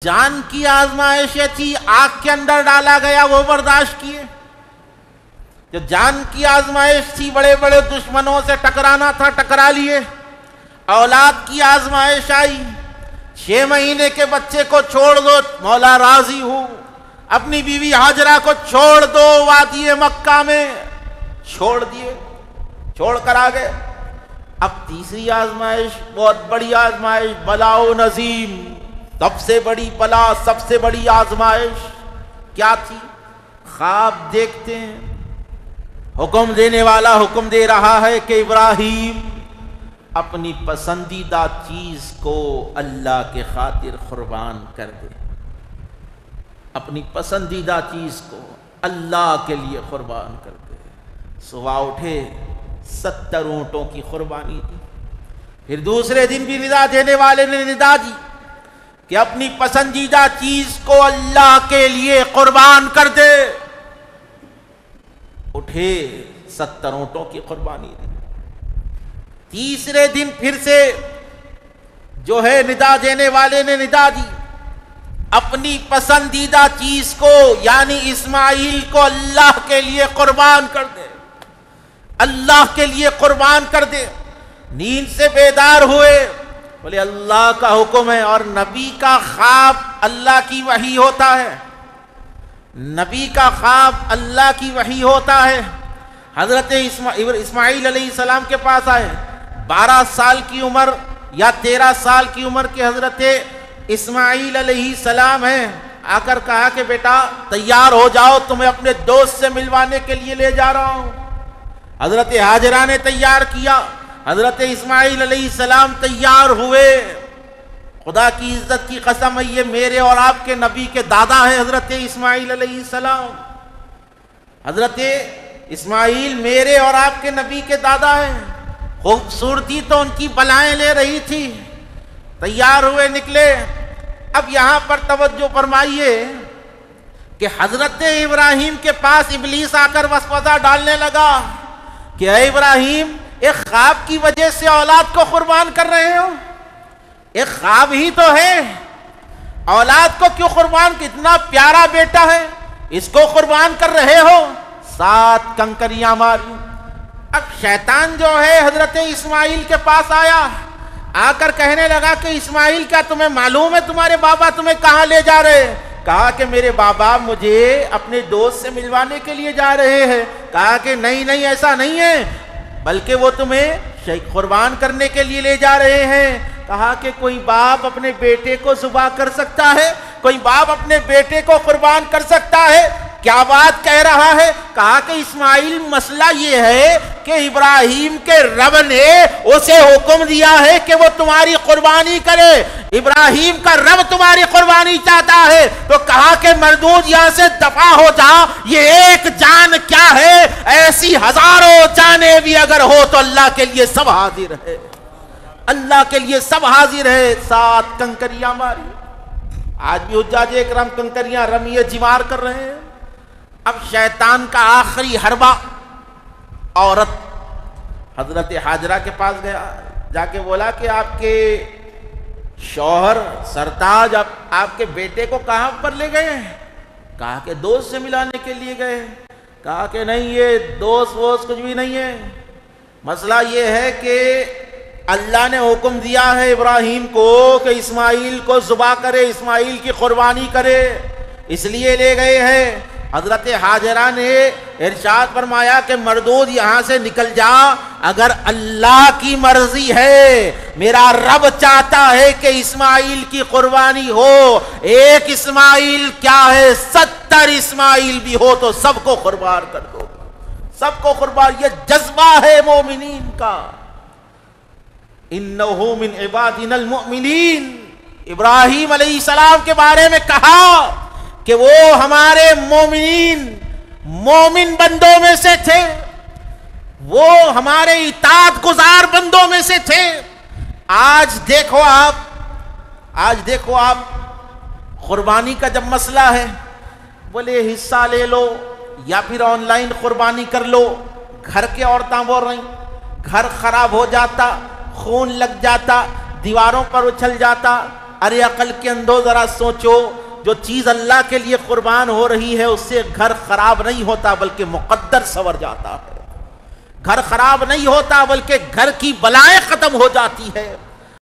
جان کی آزمائشیں تھی، آگ کے اندر ڈالا گیا، وہ برداشت کیے۔ جو جان کی آزمائش تھی، بڑے بڑے دشمنوں سے ٹکرانا تھا، ٹکرا لیے۔ اولاد کی آزمائش آئی، 6 مہینے کے بچے کو چھوڑ دو، مولا راضی ہوں۔ اپنی بیوی ہاجرہ کو چھوڑ دو، وادی مکہ میں چھوڑ دیے، چھوڑ کر آ گئے۔ اب تیسری آزمائش، بہت بڑی آزمائش، بلاء و نظیم، سب سے بڑی بلا، سب سے بڑی آزمائش کیا تھی؟ خواب دیکھتے ہیں، حکم دینے والا حکم دے رہا ہے کہ ابراہیم اپنی پسندیدہ چیز کو اللہ کے خاطر قربان کر دے، اپنی پسندیدہ چیز کو اللہ کے لیے قربان کر دے۔ صبح اٹھے، 70 اونٹوں کی قربانی دی۔ پھر دوسرے دن بھی ندا دینے والے نے ندا دی کہ اپنی پسندیدہ چیز کو اللہ کے لیے قربان کر دے۔ اٹھے، 70 اونٹوں کی قربانی دی۔ تیسرے دن پھر سے جو ہے ندا دینے والے نے ندا دی، اپنی پسندیدہ چیز کو یعنی اسماعیل کو اللہ کے لیے قربان کر دے، اللہ کے لیے قربان کر دے۔ نیند سے بیدار ہوئے، بولے اللہ کا حکم ہے، اور نبی کا خواب اللہ کی وحی ہوتا ہے، نبی کا خواب اللہ کی وحی ہوتا ہے۔ حضرت اسماعیل علیہ السلام کے پاس آئے، 12 سال کی عمر یا 13 سال کی عمر کے حضرت اسماعیل علیہ السلام ہیں۔ آ کر کہا کہ بیٹا تیار ہو جاؤ، تمہیں اپنے دوست سے ملوانے کے لیے لے جا رہا ہوں۔ حضرت ہاجرہ نے تیار کیا، حضرت اسماعیل علیہ السلام تیار ہوئے۔ خدا کی عزت کی قسم ہے، یہ میرے اور آپ کے نبی کے دادا ہیں حضرت اسماعیل علیہ السلام۔ حضرت اسماعیل میرے اور آپ کے نبی کے دادا ہیں۔ خوبصورتی تو ان کی بلائیں لے رہی تھی۔ تیار ہوئے، نکلے۔ اب یہاں پر توجہ فرمائیے کہ حضرت ابراہیم کے پاس ابلیس آ کر وسوسہ ڈالنے لگا کہ اے ابراہیم، ایک خواب کی وجہ سے اولاد کو قربان کر رہے ہو؟ ایک خواب ہی تو ہے، اولاد کو کیوں قربان؟ کتنا پیارا بیٹا ہے، اس کو قربان کر رہے ہو؟ 7 کنکریاں ماری۔ اب شیطان جو ہے حضرت اسماعیل کے پاس آیا، آ کر کہنے لگا کہ اسماعیل، کیا تمہیں معلوم ہے تمہارے بابا تمہیں کہاں لے جا رہے ہیں؟ کہا کہ میرے بابا مجھے اپنے دوست سے ملوانے کے لیے جا رہے ہیں۔ کہا کہ نہیں ایسا نہیں ہے، بلکہ وہ تمہیں قربان کرنے کے لیے لے جا رہے ہیں۔ کہا کہ کوئی باپ اپنے بیٹے کو ذبح کر سکتا ہے؟ کوئی باپ اپنے بیٹے کو قربان کر سکتا ہے؟ کیا بات کہہ رہا ہے؟ کہا کہ اسماعیل، مسئلہ یہ ہے کہ ابراہیم کے رب نے اسے حکم دیا ہے کہ وہ تمہاری قربانی کرے، ابراہیم کا رب تمہاری قربانی چاہتا ہے۔ تو کہا کہ مردود یہاں سے دفع ہو جا، یہ ایک جان کیا ہے، ایسی ہزاروں جانیں بھی اگر ہو تو اللہ کے لیے سب حاضر ہے، اللہ کے لیے سب حاضر ہے۔ 7 کنکریاں ماری۔ آج بھی حجاج اکرام کنکریاں رمیے جمار کر رہے ہیں۔ اب شیطان کا آخری حربہ، عورت حضرت ہاجرہ کے پاس گیا، جا کے بولا کہ آپ کے شوہر سرتاج آپ کے بیٹے کو کہاں پر لے گئے ہیں؟ کہا کہ دوست سے ملانے کے لیے گئے۔ کہا کہ نہیں، یہ دوست ووست کچھ بھی نہیں ہے، مسئلہ یہ ہے کہ اللہ نے حکم دیا ہے ابراہیم کو کہ اسماعیل کو ذبح کرے، اسماعیل کی قربانی کرے، اس لیے لے گئے ہیں۔ حضرت ہاجرہ نے ارشاد فرمایا کہ مردود یہاں سے نکل جا، اگر اللہ کی مرضی ہے، میرا رب چاہتا ہے کہ اسماعیل کی قربانی ہو، ایک اسماعیل کیا ہے، 70 اسماعیل بھی ہو تو سب کو قربان کر دو، سب کو قربان۔ یہ جذبہ ہے مومنین کا۔ انہو من عبادنا المؤمنین، ابراہیم علیہ السلام کے بارے میں کہا کہ وہ ہمارے مومن بندوں میں سے تھے، وہ ہمارے اطاعت گزار بندوں میں سے تھے۔ آج دیکھو آپ قربانی کا جب مسئلہ ہے، بولے حصہ لے لو یا پھر آن لائن قربانی کر لو، گھر کے عورتیں بول رہی، گھر خراب ہو جاتا، خون لگ جاتا، دیواروں پر اچھل جاتا، ارے عقل کے اندھو ذرا سوچو، جو چیز اللہ کے لیے قربان ہو رہی ہے اس سے گھر خراب نہیں ہوتا بلکہ مقدر سنور جاتا ہے، گھر خراب نہیں ہوتا بلکہ گھر کی بلائیں ختم ہو جاتی ہے۔